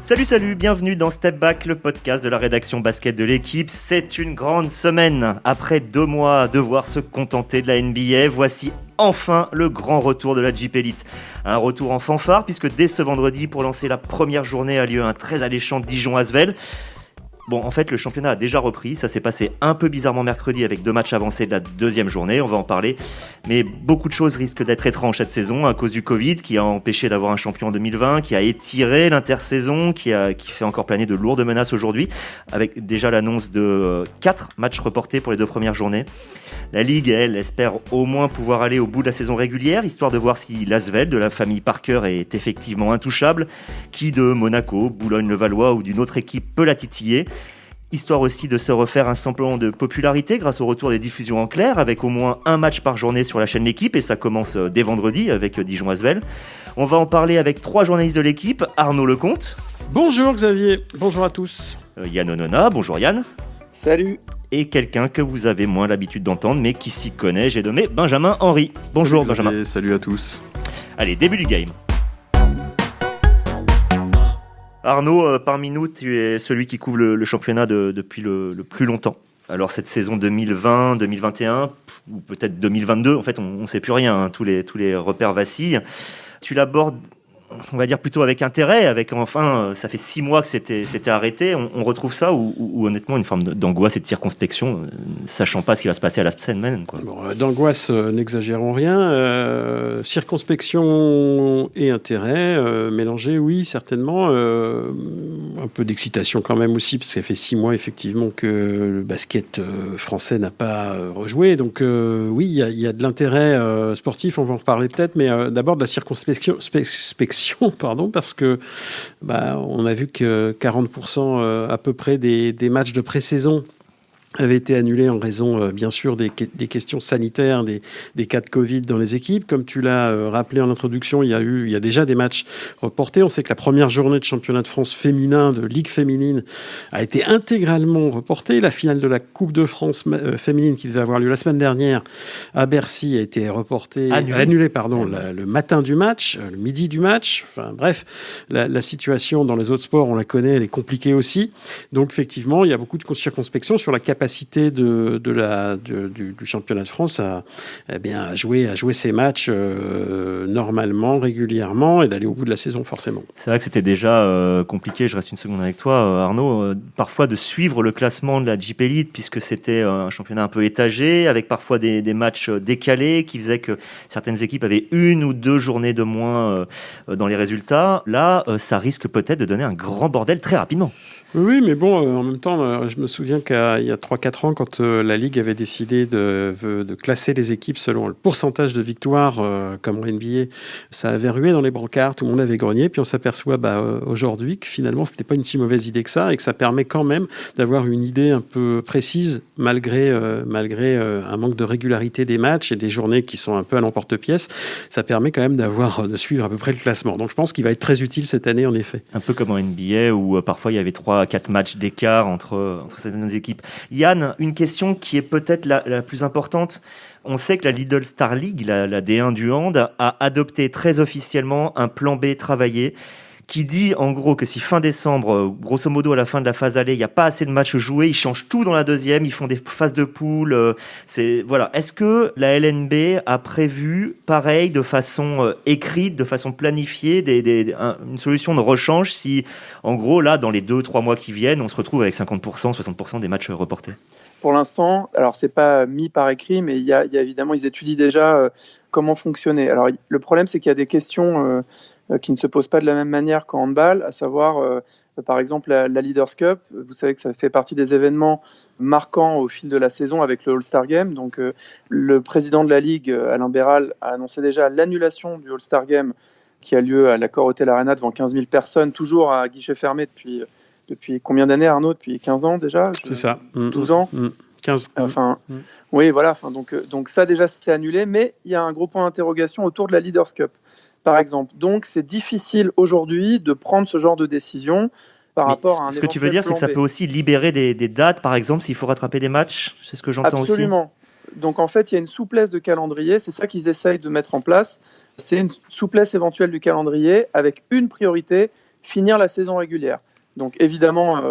Salut, bienvenue dans Step Back, le podcast de la rédaction basket de l'équipe. C'est une grande semaine. Après 2 mois à devoir se contenter de la NBA, voici enfin le grand retour de la Jeep Elite. Un retour en fanfare puisque dès ce vendredi, pour lancer la première journée, a lieu un très alléchant Dijon-Asvel. Bon, en fait, le championnat a déjà repris. Ça s'est passé un peu bizarrement mercredi avec 2 matchs avancés de la deuxième journée. On va en parler. Mais beaucoup de choses risquent d'être étranges cette saison à cause du Covid qui a empêché d'avoir un champion en 2020, qui a étiré l'intersaison, qui fait encore planer de lourdes menaces aujourd'hui, avec déjà l'annonce de 4 matchs reportés pour les 2 premières journées. La Ligue, elle, espère au moins pouvoir aller au bout de la saison régulière, histoire de voir si l'Asvel de la famille Parker est effectivement intouchable, qui de Monaco, Boulogne-le-Valois ou d'une autre équipe peut la titiller. Histoire aussi de se refaire un semblant de popularité grâce au retour des diffusions en clair, avec au moins un match par journée sur la chaîne L'équipe, et ça commence dès vendredi avec Dijon-Asvel. On va en parler avec 3 journalistes de l'équipe. Arnaud Lecomte. Bonjour Xavier, bonjour à tous. Yann Onona, bonjour Yann. Salut. Et quelqu'un que vous avez moins l'habitude d'entendre, mais qui s'y connaît, j'ai nommé Benjamin Henry. Bonjour salut, Benjamin. Salut à tous. Allez, début du game. Arnaud, parmi nous, tu es celui qui couvre le championnat depuis le plus longtemps. Alors cette saison 2020, 2021, ou peut-être 2022, en fait on ne sait plus rien, hein, tous les repères vacillent. Tu l'abordes, on va dire plutôt avec intérêt, ça fait 6 mois que c'était arrêté. On retrouve ça ou honnêtement une forme d'angoisse et de circonspection, sachant pas ce qui va se passer à la semaine, quoi. Bon, d'angoisse, n'exagérons rien. Circonspection et intérêt mélangés, oui, certainement. Un peu d'excitation quand même aussi, parce que ça fait 6 mois effectivement que le basket français n'a pas rejoué. Donc oui, il y a de l'intérêt sportif, on va en reparler peut-être, mais d'abord de la circonspection, parce que on a vu que 40% à peu près des matchs de pré-saison avaient été annulés en raison, bien sûr, des questions sanitaires, des cas de Covid dans les équipes. Comme tu l'as rappelé en introduction, il y a déjà des matchs reportés. On sait que la première journée de championnat de France féminin, de Ligue féminine, a été intégralement reportée. La finale de la Coupe de France féminine, qui devait avoir lieu la semaine dernière à Bercy, a été reportée, annulée, le matin du match, le midi du match. Enfin, bref, la situation dans les autres sports, on la connaît, elle est compliquée aussi. Donc, effectivement, il y a beaucoup de circonspection sur la capacité du championnat de France à jouer ses matchs normalement, régulièrement, et d'aller au bout de la saison, forcément. C'est vrai que c'était déjà compliqué, je reste une seconde avec toi Arnaud, parfois de suivre le classement de la Jeep Elite, puisque c'était un championnat un peu étagé, avec parfois des matchs décalés qui faisaient que certaines équipes avaient 1 ou 2 journées de moins dans les résultats. Là, ça risque peut-être de donner un grand bordel très rapidement. Oui, mais bon, en même temps, je me souviens qu'il y a 3-4 ans, quand la Ligue avait décidé de classer les équipes selon le pourcentage de victoires, comme en NBA, ça avait rué dans les brancards, tout le monde avait grogné, puis on s'aperçoit aujourd'hui que finalement, ce n'était pas une si mauvaise idée que ça, et que ça permet quand même d'avoir une idée un peu précise, malgré un manque de régularité des matchs et des journées qui sont un peu à l'emporte-pièce. Ça permet quand même de suivre à peu près le classement. Donc je pense qu'il va être très utile cette année, en effet. Un peu comme en NBA, où parfois il y avait 3-4 matchs d'écart entre certaines équipes. Yann, une question qui est peut-être la plus importante. On sait que la Lidl Star League, la D1 du hand, a adopté très officiellement un plan B travaillé qui dit en gros que si fin décembre, grosso modo à la fin de la phase aller, il n'y a pas assez de matchs joués, ils changent tout dans la deuxième, ils font des phases de poule. Voilà. Est-ce que la LNB a prévu, pareil, de façon écrite, de façon planifiée, une solution de rechange si, en gros, là, dans les 2-3 mois qui viennent, on se retrouve avec 50%, 60% des matchs reportés? Pour l'instant, alors c'est pas mis par écrit, mais il y a évidemment, ils étudient déjà comment fonctionner. Alors le problème, c'est qu'il y a des questions qui ne se posent pas de la même manière qu'en handball, à savoir, par exemple, la Leaders Cup. Vous savez que ça fait partie des événements marquants au fil de la saison avec le All-Star Game. Donc, le président de la Ligue, Alain Béral, a annoncé déjà l'annulation du All-Star Game qui a lieu à l'Accor Hotel Arena devant 15 000 personnes, toujours à guichet fermé depuis combien d'années, Arnaud? Depuis 15 ans déjà? C'est ça. 12 ans 15. Oui, voilà. Donc ça, déjà, c'est annulé. Mais il y a un gros point d'interrogation autour de la Leaders Cup, par exemple. Donc, c'est difficile aujourd'hui de prendre ce genre de décision par rapport à un Ce que tu veux dire, c'est que ça peut aussi libérer des dates, par exemple, s'il faut rattraper des matchs. C'est ce que j'entends aussi. Absolument. Donc, en fait, il y a une souplesse de calendrier. C'est ça qu'ils essayent de mettre en place. C'est une souplesse éventuelle du calendrier avec une priorité, finir la saison régulière. Donc évidemment,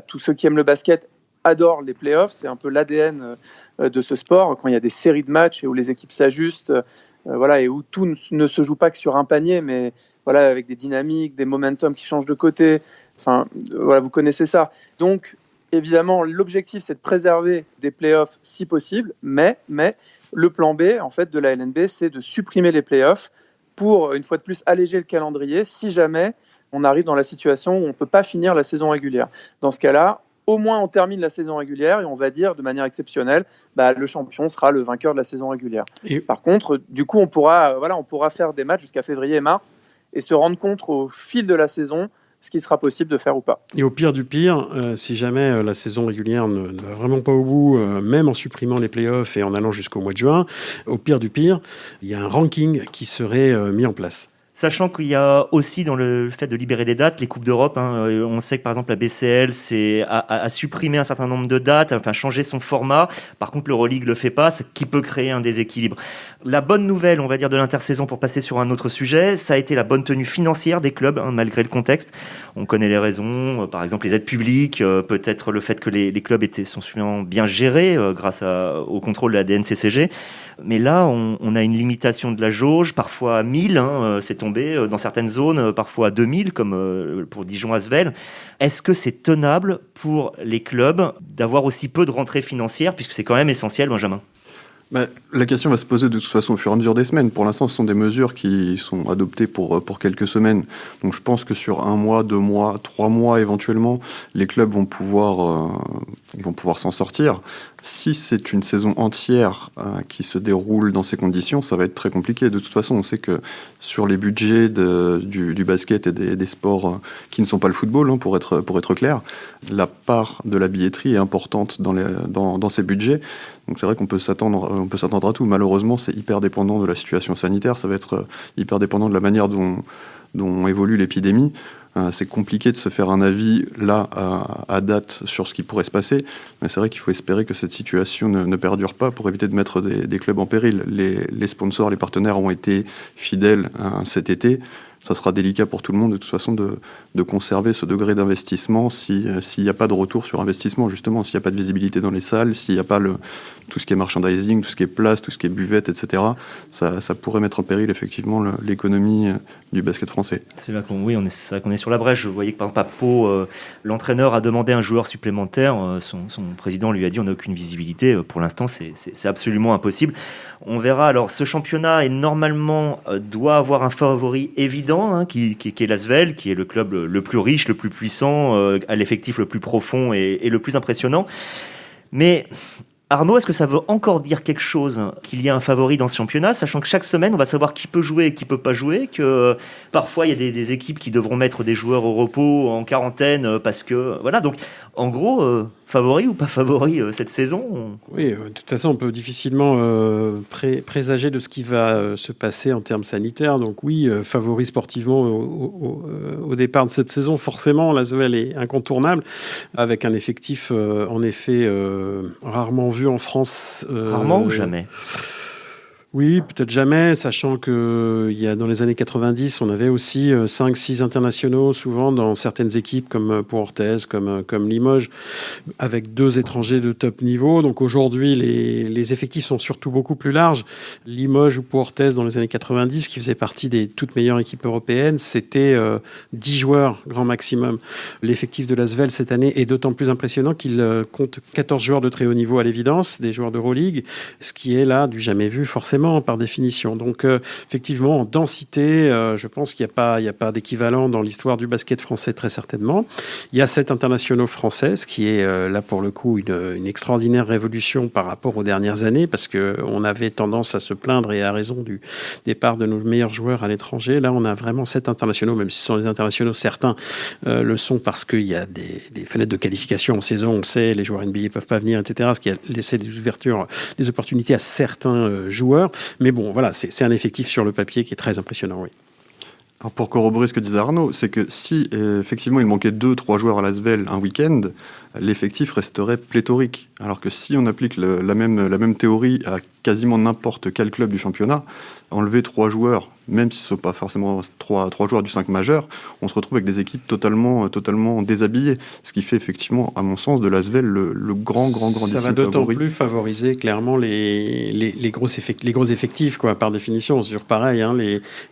tous ceux qui aiment le basket adorent les playoffs, c'est un peu l'ADN de ce sport, quand il y a des séries de matchs et où les équipes s'ajustent, et où tout ne se joue pas que sur un panier, mais avec des dynamiques, des momentum qui changent de côté. Vous connaissez ça. Donc évidemment, l'objectif, c'est de préserver des playoffs si possible, mais le plan B, en fait, de la LNB, c'est de supprimer les playoffs pour, une fois de plus, alléger le calendrier si jamais on arrive dans la situation où on ne peut pas finir la saison régulière. Dans ce cas-là, au moins on termine la saison régulière et on va dire de manière exceptionnelle, le champion sera le vainqueur de la saison régulière. Et par contre, du coup, on pourra faire des matchs jusqu'à février et mars et se rendre compte au fil de la saison ce qui sera possible de faire ou pas. Et au pire du pire, si jamais la saison régulière ne va vraiment pas au bout, même en supprimant les playoffs et en allant jusqu'au mois de juin, au pire du pire, il y a un ranking qui serait mis en place. Sachant qu'il y a aussi dans le fait de libérer des dates, les Coupes d'Europe, on sait que par exemple la BCL a supprimé un certain nombre de dates, changé son format. Par contre, l'Euroleague le fait pas, ce qui peut créer un déséquilibre. La bonne nouvelle, on va dire, de l'intersaison pour passer sur un autre sujet, ça a été la bonne tenue financière des clubs, malgré le contexte. On connaît les raisons, par exemple les aides publiques, peut-être le fait que les clubs sont souvent bien gérés grâce au contrôle de la DNCCG. Mais là, on a une limitation de la jauge, parfois à 1000, c'est tombé dans certaines zones, parfois à 2000, comme pour Dijon-Asvel. Est-ce que c'est tenable pour les clubs d'avoir aussi peu de rentrées financières, puisque c'est quand même essentiel, Benjamin ? La question va se poser de toute façon au fur et à mesure des semaines. Pour l'instant, ce sont des mesures qui sont adoptées pour quelques semaines. Donc je pense que sur 1 mois, 2 mois, 3 mois éventuellement, les clubs vont pouvoir s'en sortir. Si c'est une saison entière qui se déroule dans ces conditions, ça va être très compliqué. De toute façon, on sait que sur les budgets du basket et des sports qui ne sont pas le football, pour être clair, la part de la billetterie est importante dans ces budgets. Donc c'est vrai qu'on peut s'attendre à tout. Malheureusement, c'est hyper dépendant de la situation sanitaire. Ça va être hyper dépendant de la manière dont évolue l'épidémie. C'est compliqué de se faire un avis là à date sur ce qui pourrait se passer, mais c'est vrai qu'il faut espérer que cette situation ne perdure pas pour éviter de mettre des clubs en péril. Les sponsors, les partenaires ont été fidèles cet été. Ça sera délicat pour tout le monde de toute façon de conserver ce degré d'investissement s'il n'y a pas de retour sur investissement, justement, s'il n'y a pas de visibilité dans les salles, s'il n'y a pas tout ce qui est merchandising, tout ce qui est place, tout ce qui est buvette, etc. Ça pourrait mettre en péril effectivement l'économie du basket français. C'est là qu'on est sur la brèche. Je voyais que par exemple à Pau, l'entraîneur a demandé un joueur supplémentaire. Son président lui a dit on n'a aucune visibilité. Pour l'instant, c'est absolument impossible. On verra. Alors ce championnat normalement doit avoir un favori évident, qui est l'Asvel, qui est le club le plus riche, le plus puissant, à l'effectif le plus profond et le plus impressionnant. Mais Arnaud, est-ce que ça veut encore dire quelque chose qu'il y a un favori dans ce championnat, sachant que chaque semaine, on va savoir qui peut jouer et qui peut pas jouer, que parfois, il y a des équipes qui devront mettre des joueurs au repos, en quarantaine, parce que... Voilà, donc, en gros, favori ou pas favori cette saison Oui, de toute façon, on peut difficilement présager de ce qui va se passer en termes sanitaires. Donc oui, favori sportivement au départ de cette saison, forcément, l'Asvel est incontournable, avec un effectif, en effet, rarement vu en France. Rarement ou jamais ? Oui, peut-être jamais, sachant que dans les années 90, on avait aussi 5-6 internationaux, souvent dans certaines équipes comme Pau-Orthez, comme Limoges, avec 2 étrangers de top niveau. Donc aujourd'hui, les effectifs sont surtout beaucoup plus larges. Limoges ou Pau-Orthez, dans les années 90, qui faisait partie des toutes meilleures équipes européennes, c'était 10 joueurs grand maximum. L'effectif de l'Asvel cette année est d'autant plus impressionnant qu'il compte 14 joueurs de très haut niveau à l'évidence, des joueurs d'Euroleague, ce qui est là du jamais vu forcément par définition. Donc effectivement, en densité, je pense qu'il n'y a pas d'équivalent dans l'histoire du basket français, très certainement. Il y a 7 internationaux français, ce qui est là pour le coup une extraordinaire révolution par rapport aux dernières années, parce qu'on avait tendance à se plaindre, et à raison, du départ de nos meilleurs joueurs à l'étranger. Là, on a vraiment 7 internationaux, même si ce sont des internationaux, certains le sont parce qu'il y a des fenêtres de qualification en saison, on sait, les joueurs NBA ne peuvent pas venir, etc., ce qui a laissé des opportunités à certains joueurs. Mais bon, voilà, c'est un effectif sur le papier qui est très impressionnant, oui. Alors pour corroborer ce que disait Arnaud, c'est que si effectivement il manquait 2-3 joueurs à l'Asvel un week-end, l'effectif resterait pléthorique. Alors que si on applique la même théorie à quasiment n'importe quel club du championnat, enlever 3 joueurs même si ce ne sont pas forcément trois joueurs du 5 majeur, on se retrouve avec des équipes totalement déshabillées. Ce qui fait effectivement, à mon sens, de l'Asvel le grand Ça va d'autant plus favoriser clairement les gros effectifs, quoi, par définition. C'est toujours pareil, hein,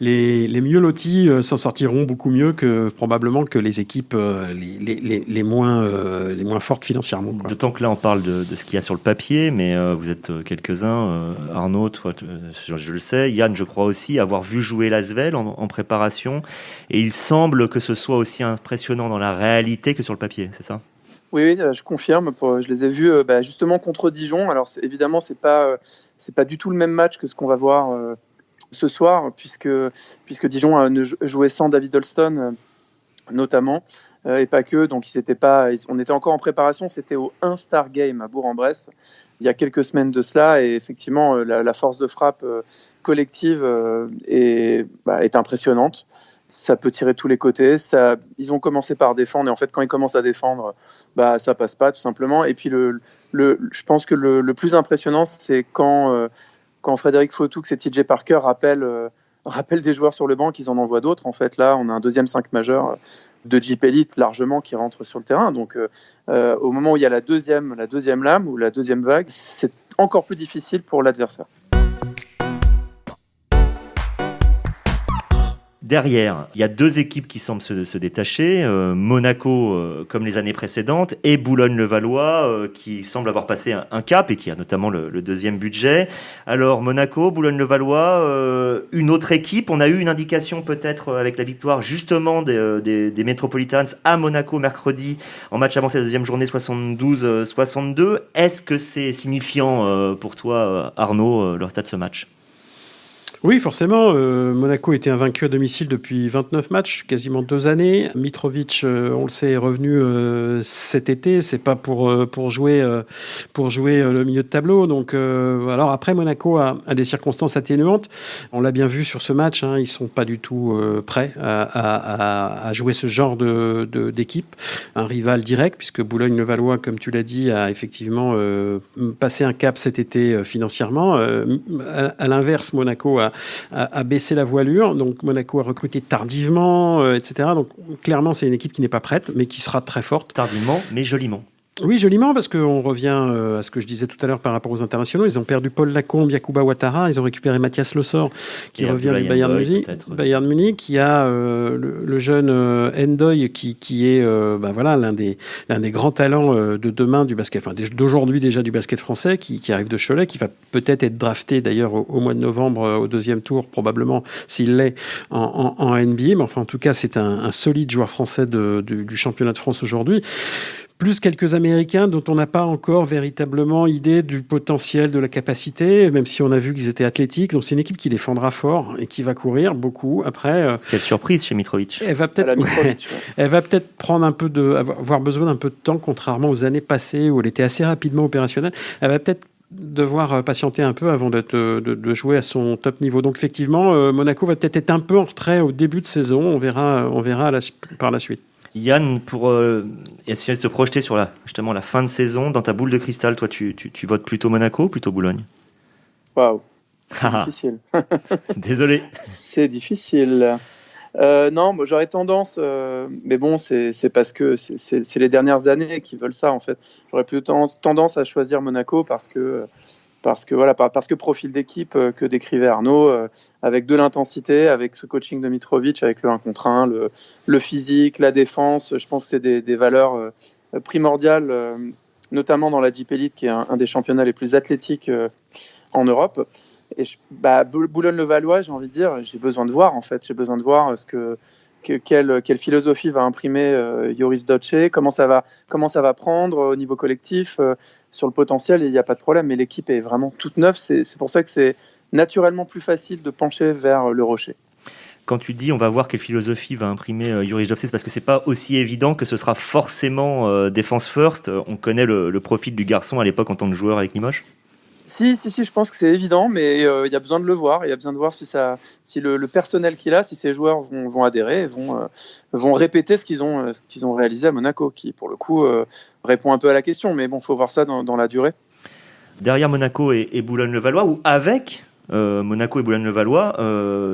les mieux lotis s'en sortiront beaucoup mieux que probablement que les équipes les moins fortes financièrement, quoi. D'autant que là, on parle de ce qu'il y a sur le papier, mais vous êtes quelques-uns, Arnaud, toi, je le sais, Yann, je crois aussi, avoir vu jouer l'Asvel en préparation, et il semble que ce soit aussi impressionnant dans la réalité que sur le papier, c'est ça ? Oui, je confirme. Je les ai vus justement contre Dijon. Alors évidemment, c'est pas du tout le même match que ce qu'on va voir ce soir, puisque Dijon jouait sans David Holston notamment, et pas que. Donc on était encore en préparation. C'était au 1 Star Game à Bourg-en-Bresse il y a quelques semaines de cela, et effectivement la force de frappe collective est impressionnante. Ça peut tirer de tous les côtés. Ils ont commencé par défendre, et en fait, quand ils commencent à défendre, ça passe pas, tout simplement. Et puis, je pense que le plus impressionnant, c'est quand Frédéric Fautoux et TJ Parker rappellent des joueurs sur le banc, qu'ils en envoient d'autres. En fait, là, on a un deuxième 5 majeur de Jeep Elite largement qui rentre sur le terrain. Donc, au moment où il y a la deuxième lame ou la deuxième vague, c'est encore plus difficile pour l'adversaire. Derrière, il y a deux équipes qui semblent se détacher, Monaco comme les années précédentes et Boulogne-le-Valois qui semble avoir passé un cap et qui a notamment le deuxième budget. Alors Monaco, Boulogne-le-Valois, une autre équipe, on a eu une indication peut-être avec la victoire justement des Metropolitans à Monaco mercredi en match avancé la deuxième journée 72-62. Est-ce que c'est signifiant pour toi Arnaud le résultat de ce match ? Oui, forcément. Monaco était invaincu à domicile depuis 29 matchs, quasiment 2 années. Mitrovic, on le sait, est revenu cet été. C'est pas pour jouer le milieu de tableau. Donc, alors après, Monaco a des circonstances atténuantes. On l'a bien vu sur ce match. Hein, ils sont pas du tout prêts à jouer ce genre d'équipe. Un rival direct, puisque Boulogne-le-Valois, comme tu l'as dit, a effectivement passé un cap cet été financièrement. À l'inverse, Monaco a baissé la voilure, donc Monaco a recruté tardivement, etc. Donc clairement, c'est une équipe qui n'est pas prête, mais qui sera très forte. Tardivement, mais joliment. Oui, joliment, parce qu'on revient à ce que je disais tout à l'heure par rapport aux internationaux. Ils ont perdu Paul Lacombe, Yacouba Ouattara. Ils ont récupéré Mathias Lessort, qui revient du Bayern Munich, qui a le jeune Ndoye, qui est l'un des grands talents de demain du basket, enfin d'aujourd'hui déjà du basket français, qui arrive de Cholet, qui va peut-être être drafté d'ailleurs au mois de novembre au deuxième tour, probablement s'il l'est en NBA. Mais enfin, en tout cas, c'est un solide joueur français du championnat de France aujourd'hui. Plus quelques Américains dont on n'a pas encore véritablement idée du potentiel, de la capacité, même si on a vu qu'ils étaient athlétiques. Donc c'est une équipe qui défendra fort et qui va courir beaucoup. Après, quelle surprise chez Mitrovic. Elle va peut-être prendre avoir besoin d'un peu de temps, contrairement aux années passées où elle était assez rapidement opérationnelle. Elle va peut-être devoir patienter un peu avant de jouer à son top niveau. Donc effectivement, Monaco va peut-être être un peu en retrait au début de saison. On verra par la suite. Yann, pour essayer de se projeter sur la fin de saison, dans ta boule de cristal, toi, tu votes plutôt Monaco ou plutôt Boulogne ? Waouh, c'est difficile. Désolé. C'est difficile. Non, j'aurais tendance, mais bon, c'est parce que c'est les dernières années qui veulent ça, en fait. J'aurais plutôt tendance à choisir Monaco parce que profil d'équipe que décrivait Arnaud, avec de l'intensité, avec ce coaching de Mitrovic, avec le 1 contre 1, le physique, la défense. Je pense que c'est des valeurs primordiales, notamment dans la Jeep Elite, qui est un des championnats les plus athlétiques en Europe. Et Boulogne-le-Valois, j'ai envie de dire, j'ai besoin de voir, en fait. J'ai besoin de voir quelle philosophie va imprimer Joris Doce, comment ça va prendre au niveau collectif. Sur le potentiel, il n'y a pas de problème, mais l'équipe est vraiment toute neuve. C'est pour ça que c'est naturellement plus facile de pencher vers le rocher. Quand tu dis on va voir quelle philosophie va imprimer Joris Doce, c'est parce que c'est pas aussi évident que ce sera forcément défense first. On connaît le profil du garçon à l'époque en tant que joueur avec Limoges. Si, je pense que c'est évident, mais il y a besoin de le voir. Il y a besoin de voir si le personnel qu'il a, si ces joueurs vont adhérer, vont répéter ce qu'ils ont réalisé à Monaco, qui pour le coup répond un peu à la question. Mais bon, faut voir ça dans la durée. Derrière Monaco et Boulogne-le-Valois, ou avec Monaco et Boulogne-le-Valois.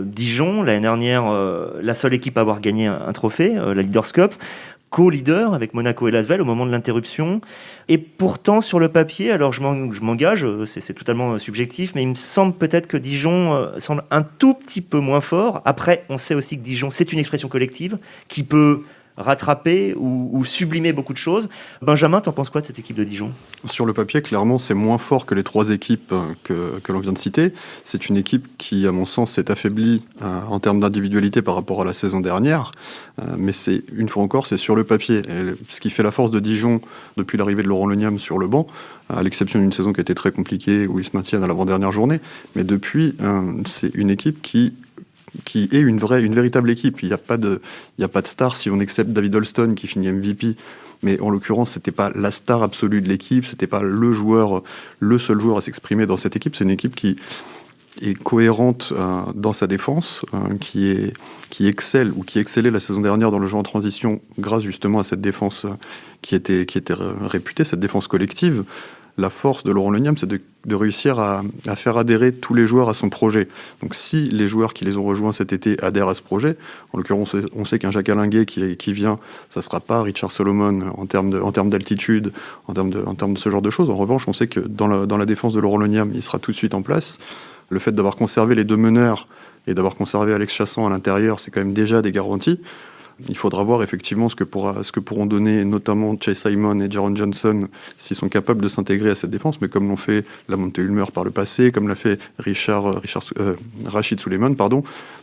Dijon, l'année dernière, la seule équipe à avoir gagné un trophée, la Leaders Cup, co-leader avec Monaco et l'Asvel au moment de l'interruption. Et pourtant, sur le papier, alors je m'engage, c'est totalement subjectif, mais il me semble peut-être que Dijon semble un tout petit peu moins fort. Après, on sait aussi que Dijon, c'est une expression collective qui peut rattraper ou sublimer beaucoup de choses. Benjamin, t'en penses quoi de cette équipe de Dijon ? Sur le papier, clairement, c'est moins fort que les 3 équipes que l'on vient de citer. C'est une équipe qui, à mon sens, s'est affaiblie en termes d'individualité par rapport à la saison dernière. Mais c'est, une fois encore, c'est sur le papier. Et ce qui fait la force de Dijon depuis l'arrivée de Laurent Leniam sur le banc, à l'exception d'une saison qui a été très compliquée, où ils se maintiennent à l'avant-dernière journée. Mais depuis, c'est une équipe qui est une véritable équipe. Il n'y a pas de star si on accepte David Holston qui finit MVP. Mais en l'occurrence, c'était pas la star absolue de l'équipe, c'était pas le seul joueur à s'exprimer dans cette équipe. C'est une équipe qui est cohérente dans sa défense, qui excelle ou qui excellait la saison dernière dans le jeu en transition grâce justement à cette défense qui était réputée, cette défense collective. La force de Laurent Leniam, c'est de réussir à faire adhérer tous les joueurs à son projet. Donc si les joueurs qui les ont rejoints cet été adhèrent à ce projet, en l'occurrence on sait qu'un Jacques Alinguet qui vient, ça ne sera pas Richard Solomon en termes d'altitude, en termes de ce genre de choses. En revanche, on sait que dans la défense de Laurent Leniam, il sera tout de suite en place. Le fait d'avoir conservé les 2 meneurs et d'avoir conservé Alex Chassan à l'intérieur, c'est quand même déjà des garanties. Il faudra voir effectivement ce que pourront donner notamment Chase Simon et Jaron Johnson s'ils sont capables de s'intégrer à cette défense, mais comme l'ont fait Lamonte Ulmer par le passé, comme l'a fait Rachid Suleiman,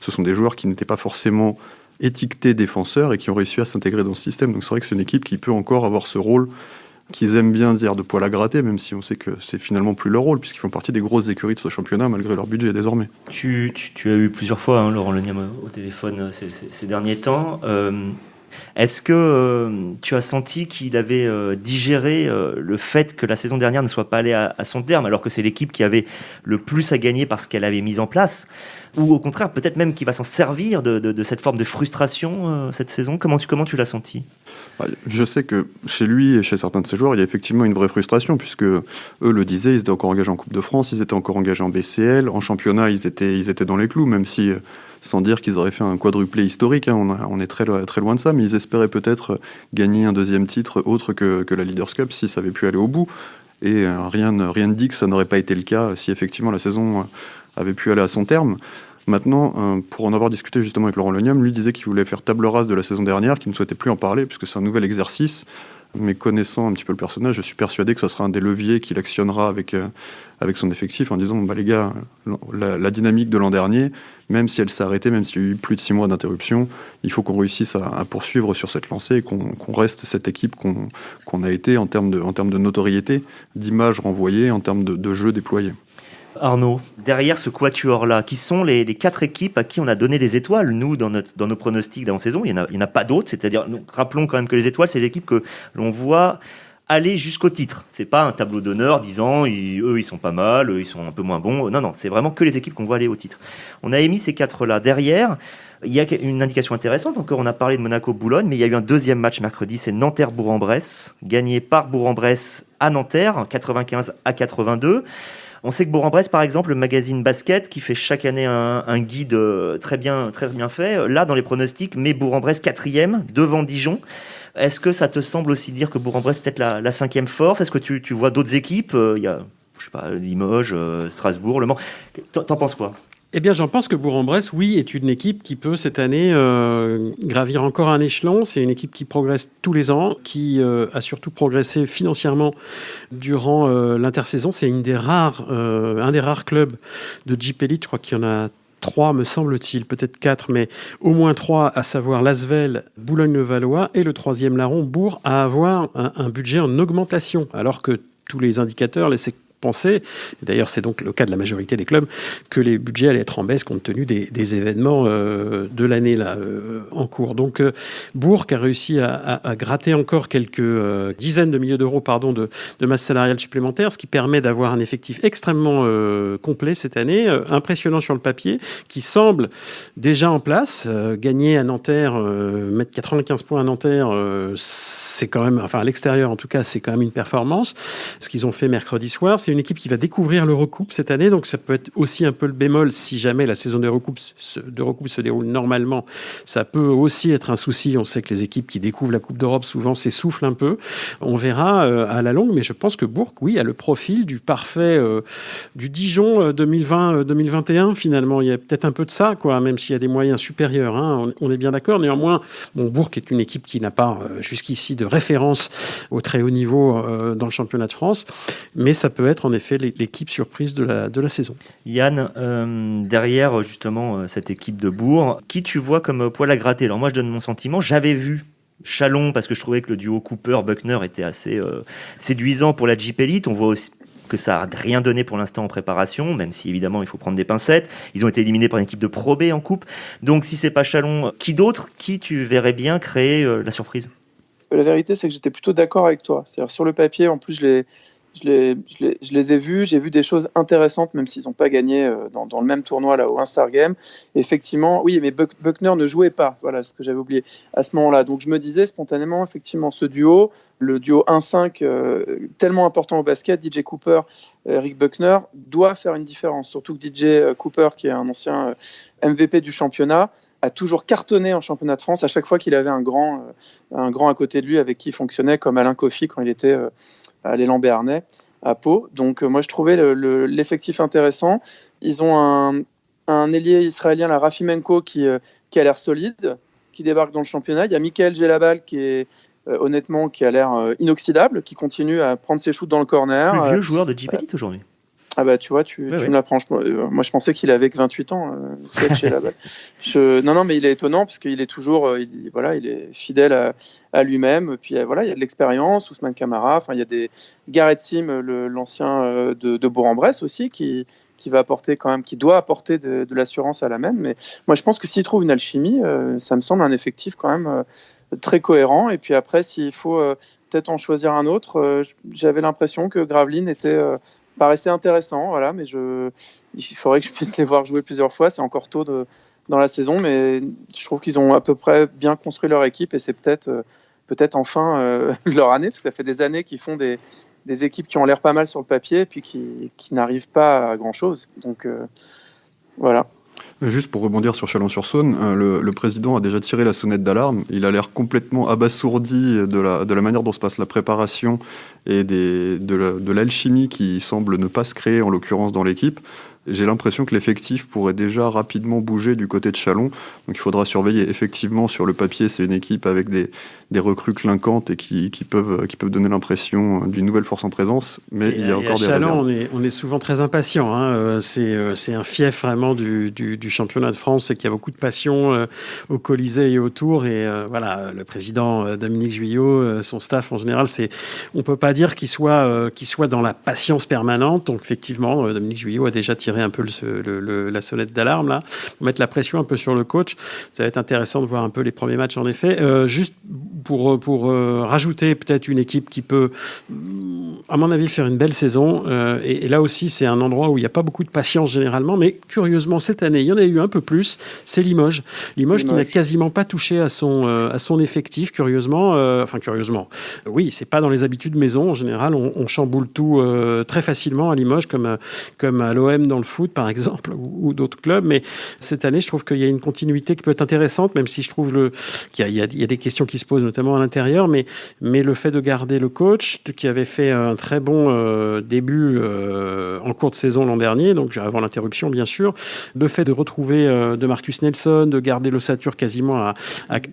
ce sont des joueurs qui n'étaient pas forcément étiquetés défenseurs et qui ont réussi à s'intégrer dans ce système. Donc c'est vrai que c'est une équipe qui peut encore avoir ce rôle qu'ils aiment bien dire de poil à gratter, même si on sait que c'est finalement plus leur rôle, puisqu'ils font partie des grosses écuries de ce championnat, malgré leur budget désormais. Tu as eu plusieurs fois Laurent Leniam au téléphone ces derniers temps. Est-ce que tu as senti qu'il avait digéré le fait que la saison dernière ne soit pas allée à son terme, alors que c'est l'équipe qui avait le plus à gagner parce qu'elle avait mis en place, ou au contraire, peut-être même qu'il va s'en servir de cette forme de frustration cette saison ? Comment tu l'as senti ? Je sais que chez lui et chez certains de ses joueurs, il y a effectivement une vraie frustration, puisque eux le disaient, ils étaient encore engagés en Coupe de France, ils étaient encore engagés en BCL, en championnat, ils étaient dans les clous, même si, sans dire qu'ils auraient fait un quadruplé historique, on est très loin de ça, mais ils espéraient peut-être gagner un 2e titre autre que la Leaders Cup si ça avait pu aller au bout. Et rien ne dit que ça n'aurait pas été le cas si effectivement la saison avait pu aller à son terme. Maintenant, pour en avoir discuté justement avec Laurent Leniam, lui disait qu'il voulait faire table rase de la saison dernière, qu'il ne souhaitait plus en parler, puisque c'est un nouvel exercice. Mais connaissant un petit peu le personnage, je suis persuadé que ça sera un des leviers qu'il actionnera avec son effectif, en disant les gars, la dynamique de l'an dernier, même si elle s'est arrêtée, même s'il y a eu plus de 6 mois d'interruption, il faut qu'on réussisse à poursuivre sur cette lancée et qu'on reste cette équipe qu'on a été en termes de notoriété, d'image renvoyée, en termes de jeu déployé. Arnaud, derrière ce quatuor-là, qui sont les 4 équipes à qui on a donné des étoiles, nous, dans nos pronostics d'avant-saison, il n'y en a pas d'autres, c'est-à-dire, rappelons quand même que les étoiles, c'est les équipes que l'on voit aller jusqu'au titre. C'est pas un tableau d'honneur disant, eux, ils sont pas mal, eux, ils sont un peu moins bons. Non, c'est vraiment que les équipes qu'on voit aller au titre. On a émis ces 4-là. Derrière, il y a une indication intéressante. Encore, on a parlé de Monaco-Boulogne, mais il y a eu un 2e match mercredi, c'est Nanterre-Bourg-en-Bresse, gagné par Bourg-en-Bresse à Nanterre, 95-82. On sait que Bourg-en-Bresse, par exemple, le magazine Basket, qui fait chaque année un guide très bien fait, là, dans les pronostics, met Bourg-en-Bresse 4e, devant Dijon. Est-ce que ça te semble aussi dire que Bourg-en-Bresse est peut-être la 5e force ? Est-ce que tu vois d'autres équipes ? Il y a, je sais pas, Limoges, Strasbourg, Le Mans. T'en penses quoi ? Eh bien, j'en pense que Bourg-en-Bresse, oui, est une équipe qui peut, cette année, gravir encore un échelon. C'est une équipe qui progresse tous les ans, qui a surtout progressé financièrement durant l'intersaison. C'est un des rares clubs de Jeep Elite. Je crois qu'il y en a 3, me semble-t-il, peut-être 4, mais au moins 3, à savoir l'Asvel, Boulogne-le-Valois et le 3e larron, Bourg, à avoir un budget en augmentation, alors que tous les indicateurs laissaient penser, et d'ailleurs c'est donc le cas de la majorité des clubs, que les budgets allaient être en baisse compte tenu des événements de l'année en cours. Donc Bourg a réussi à gratter encore quelques dizaines de milliers d'euros de masse salariale supplémentaire, ce qui permet d'avoir un effectif extrêmement complet cette année, impressionnant sur le papier, qui semble déjà en place. Gagner à Nanterre, mettre 95 points à Nanterre, c'est quand même, enfin à l'extérieur en tout cas, c'est quand même une performance. Ce qu'ils ont fait mercredi soir, c'est une équipe qui va découvrir l'Eurocoupe cette année, donc ça peut être aussi un peu le bémol si jamais la saison d'Eurocoupe se déroule normalement. Ça peut aussi être un souci. On sait que les équipes qui découvrent la Coupe d'Europe souvent s'essoufflent un peu. On verra à la longue, mais je pense que Bourg, oui, a le profil du parfait du Dijon 2020-2021 finalement. Il y a peut-être un peu de ça, quoi, même s'il y a des moyens supérieurs. Hein, on est bien d'accord. Néanmoins, Bourg est une équipe qui n'a pas jusqu'ici de référence au très haut niveau dans le championnat de France, mais ça peut être en effet l'équipe surprise de la saison. Yann, derrière justement cette équipe de Bourg, qui tu vois comme poil à gratter? Alors moi je donne mon sentiment, j'avais vu Chalon parce que je trouvais que le duo Cooper-Buckner était assez séduisant pour la Jeep Elite. On voit aussi que ça n'a rien donné pour l'instant en préparation, même si évidemment il faut prendre des pincettes. Ils ont été éliminés par une équipe de Pro B en coupe. Donc si c'est pas Chalon, qui d'autre, qui tu verrais bien créer la surprise? La vérité, c'est que j'étais plutôt d'accord avec toi. C'est-à-dire, sur le papier, en plus, je les ai vus, j'ai vu des choses intéressantes, même s'ils n'ont pas gagné dans le même tournoi là, au All-Star Game. Effectivement, oui, mais Buckner ne jouait pas, voilà ce que j'avais oublié à ce moment-là. Donc je me disais spontanément, effectivement, ce duo, le duo 1-5, tellement important au basket, DJ Cooper, Eric Buckner, doit faire une différence. Surtout que DJ Cooper, qui est un ancien MVP du championnat, a toujours cartonné en championnat de France à chaque fois qu'il avait un grand à côté de lui avec qui il fonctionnait, comme Alain Coffey quand il était à l'élan Béarnais à Pau. Donc moi je trouvais l'effectif intéressant. Ils ont un ailier israélien, la Rafimenko, qui a l'air solide, qui débarque dans le championnat. Il y a Michael Gelabal qui est honnêtement qui a l'air inoxydable, qui continue à prendre ses shoots dans le corner. Le vieux joueur de Jeep Elite aujourd'hui. Ah bah tu vois, tu me l'apprends. Moi je pensais qu'il avait que 28 ans, chez la balle. Non, mais il est étonnant parce qu'il est toujours, il est fidèle à lui-même. Puis voilà, il y a de l'expérience, Ousmane Camara. Enfin, il y a des Gareth Sim, l'ancien de Bourg-en-Bresse aussi, qui va apporter quand même, qui doit apporter de l'assurance à la même. Mais moi je pense que s'il trouve une alchimie, ça me semble un effectif quand même très cohérent. Et puis après, s'il faut peut-être en choisir un autre, j'avais l'impression que Gravelines paraissait intéressant, voilà, mais il faudrait que je puisse les voir jouer plusieurs fois. C'est encore tôt dans la saison, mais je trouve qu'ils ont à peu près bien construit leur équipe et c'est peut-être enfin leur année, parce que ça fait des années qu'ils font des équipes qui ont l'air pas mal sur le papier et puis qui n'arrivent pas à grand-chose. Donc voilà. Juste pour rebondir sur Chalon-sur-Saône, le président a déjà tiré la sonnette d'alarme. Il a l'air complètement abasourdi de la manière dont se passe la préparation et de l'alchimie qui semble ne pas se créer, en l'occurrence dans l'équipe. J'ai l'impression que l'effectif pourrait déjà rapidement bouger du côté de Chalon. Donc il faudra surveiller. Effectivement, sur le papier, c'est une équipe avec des recrues clinquantes et qui peuvent donner l'impression d'une nouvelle force en présence. Mais il y a encore des réserves. Chalon, on est souvent très impatient. Hein. C'est un fief vraiment du championnat de France et qu'il y a beaucoup de passion au Colisée et autour. Et voilà, le président Dominique Juillot, son staff en général, on peut pas dire qu'il soit dans la patience permanente. Donc effectivement, Dominique Juillot a déjà tiré un peu la sonnette d'alarme là, pour mettre la pression un peu sur le coach. Ça va être intéressant de voir un peu les premiers matchs en effet. Juste pour rajouter peut-être une équipe qui peut, à mon avis, faire une belle saison. Et là aussi, c'est un endroit où il n'y a pas beaucoup de patience généralement, mais curieusement, cette année, il y en a eu un peu plus. C'est Limoges. Limoges qui n'a quasiment pas touché à son effectif, curieusement. Curieusement. Oui, c'est pas dans les habitudes maison. En général, on chamboule tout très facilement à Limoges, comme à l'OM dans le foot, par exemple, ou d'autres clubs. Mais cette année, je trouve qu'il y a une continuité qui peut être intéressante, même si je trouve qu'il y a des questions qui se posent, notamment à l'intérieur. Mais le fait de garder le coach, qui avait fait un très bon début en cours de saison l'an dernier, donc avant l'interruption, bien sûr. Le fait de retrouver de Marcus Nelson, de garder l'ossature quasiment à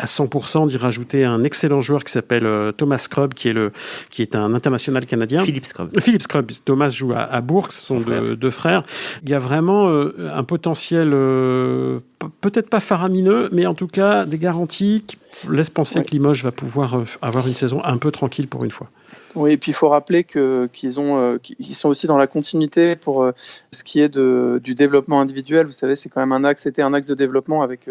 100%, d'y rajouter un excellent joueur qui s'appelle Thomas Scrub, qui est un international canadien. Philippe Scrub. Thomas joue à Bourg, ce sont deux frères. Il y a vraiment un potentiel, peut-être pas faramineux, mais en tout cas des garanties qui laissent penser que Limoges va pouvoir avoir une saison un peu tranquille pour une fois. Oui, et puis il faut rappeler qu'ils sont aussi dans la continuité pour ce qui est du développement individuel. Vous savez, c'est quand même c'était un axe de développement avec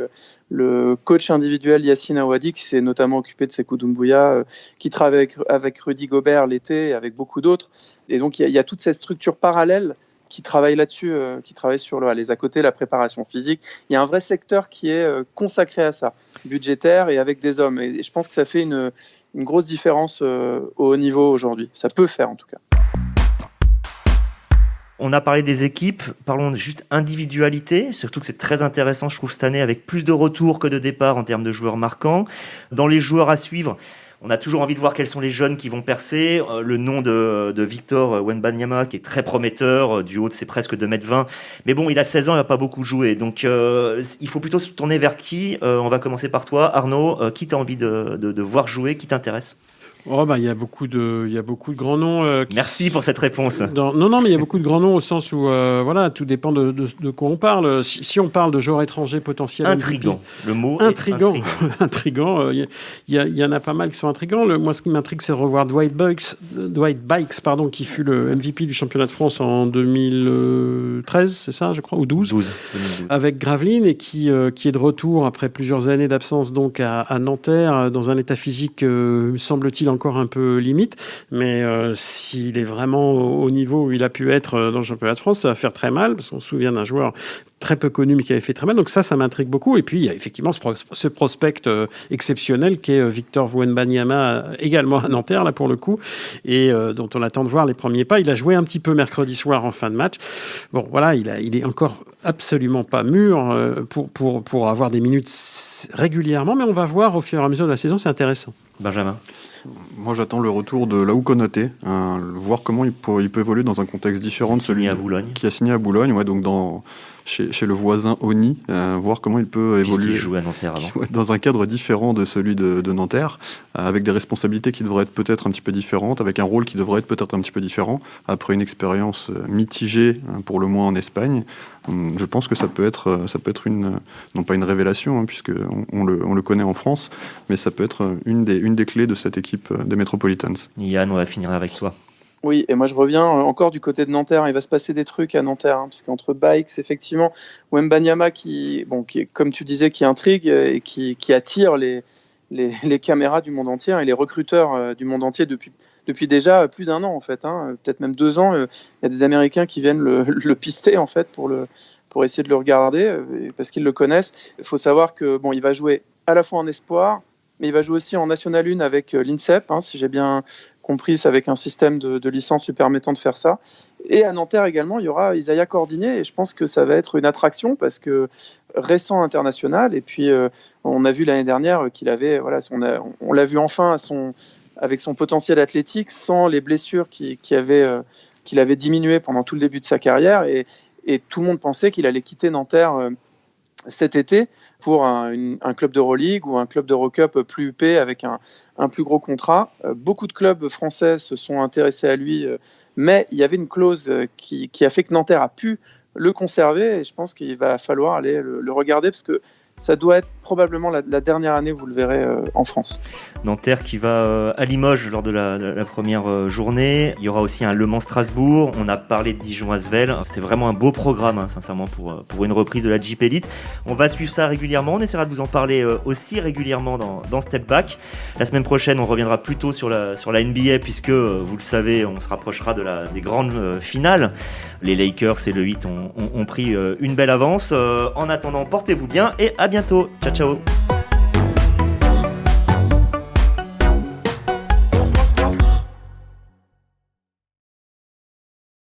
le coach individuel Yassine Aouadi, qui s'est notamment occupé de Sekou Doumbouya, qui travaille avec Rudy Gobert l'été et avec beaucoup d'autres. Et donc il y a toute cette structure parallèle qui travaille là-dessus, qui travaille sur les à côté, la préparation physique. Il y a un vrai secteur qui est consacré à ça, budgétaire et avec des hommes. Et je pense que ça fait une grosse différence au haut niveau aujourd'hui. Ça peut faire en tout cas. On a parlé des équipes, parlons juste individualité, surtout que c'est très intéressant, je trouve, cette année, avec plus de retours que de départs en termes de joueurs marquants. Dans les joueurs à suivre, on a toujours envie de voir quels sont les jeunes qui vont percer. Le nom de Victor Wembanyama, qui est très prometteur, du haut de ses presque 2,20 m. Mais bon, il a 16 ans, il va pas beaucoup jouer. Donc, il faut plutôt se tourner vers qui. On va commencer par toi, Arnaud. Qui t'as envie de voir jouer, qui t'intéresse ? Il y a beaucoup de grands noms. Merci pour cette réponse. Non, mais il y a beaucoup de grands noms au sens où, tout dépend de quoi on parle. Si on parle de joueurs étrangers potentiels. Intrigant. Le mot intrigant. Intrigant. Il y en a pas mal qui sont intrigants. Moi, ce qui m'intrigue, c'est de revoir Dwight Bikes, qui fut le MVP du championnat de France en 2013, c'est ça, je crois, ou 2012. Avec Gravelines, et qui est de retour après plusieurs années d'absence donc à Nanterre, dans un état physique, semble-t-il, encore un peu limite, mais s'il est vraiment au niveau où il a pu être dans le championnat de France, ça va faire très mal, parce qu'on se souvient d'un joueur très peu connu, mais qui avait fait très mal. Donc ça m'intrigue beaucoup. Et puis, il y a effectivement ce prospect exceptionnel qui est Victor Wembanyama, également à Nanterre, là, pour le coup, et dont on attend de voir les premiers pas. Il a joué un petit peu mercredi soir en fin de match. Bon, voilà, il est encore absolument pas mûr pour avoir des minutes régulièrement, mais on va voir au fur et à mesure de la saison, c'est intéressant. Benjamin. Moi, j'attends le retour de Lau Konaté, voir comment il peut évoluer dans un contexte différent de celui qui a signé à Boulogne, donc chez le voisin Oni, voir comment il peut évoluer jouait à Nanterre avant. Dans un cadre différent de celui de Nanterre, avec des responsabilités qui devraient être peut-être un petit peu différentes, avec un rôle qui devrait être peut-être un petit peu différent, après une expérience mitigée, pour le moins en Espagne. Je pense que ça peut être non pas une révélation, puisque on le connaît en France, mais ça peut être une des clés de cette équipe des Metropolitans. Yann, on va finir avec toi. Oui, et moi je reviens encore du côté de Nanterre. Il va se passer des trucs à Nanterre, parce qu'entre Bikes, effectivement, Wembanyama qui, comme tu disais, qui intrigue et qui attire les caméras du monde entier et les recruteurs du monde entier depuis déjà plus d'1 an en fait, peut-être même 2 ans. Il y a des Américains qui viennent le pister en fait pour essayer de le regarder parce qu'ils le connaissent. Il faut savoir que il va jouer à la fois en espoir, mais il va jouer aussi en National 1 avec l'INSEP, si j'ai bien compris, c'est avec un système de licence lui permettant de faire ça. Et à Nanterre également, il y aura Isaiah Cordinet, et je pense que ça va être une attraction parce que récent international, et puis on a vu l'année dernière qu'il avait, on l'a vu enfin avec son potentiel athlétique, sans les blessures qu'il avait diminué pendant tout le début de sa carrière, et tout le monde pensait qu'il allait quitter Nanterre cet été pour un club d'Euroleague ou un club d'Eurocup plus huppé avec un plus gros contrat. Beaucoup de clubs français se sont intéressés à lui, mais il y avait une clause qui a fait que Nanterre a pu le conserver, et je pense qu'il va falloir aller le regarder parce que ça doit être probablement la dernière année, vous le verrez, en France. Nanterre qui va à Limoges lors de la première journée. Il y aura aussi un Le Mans-Strasbourg. On a parlé de Dijon-Asvel. C'est vraiment un beau programme, sincèrement, pour une reprise de la Jeep Elite. On va suivre ça régulièrement. On essaiera de vous en parler aussi régulièrement dans Step Back. La semaine prochaine, on reviendra plutôt sur la NBA, puisque, vous le savez, on se rapprochera des grandes finales. Les Lakers et le Heat ont pris une belle avance. En attendant, portez-vous bien et à bientôt. Ciao, ciao.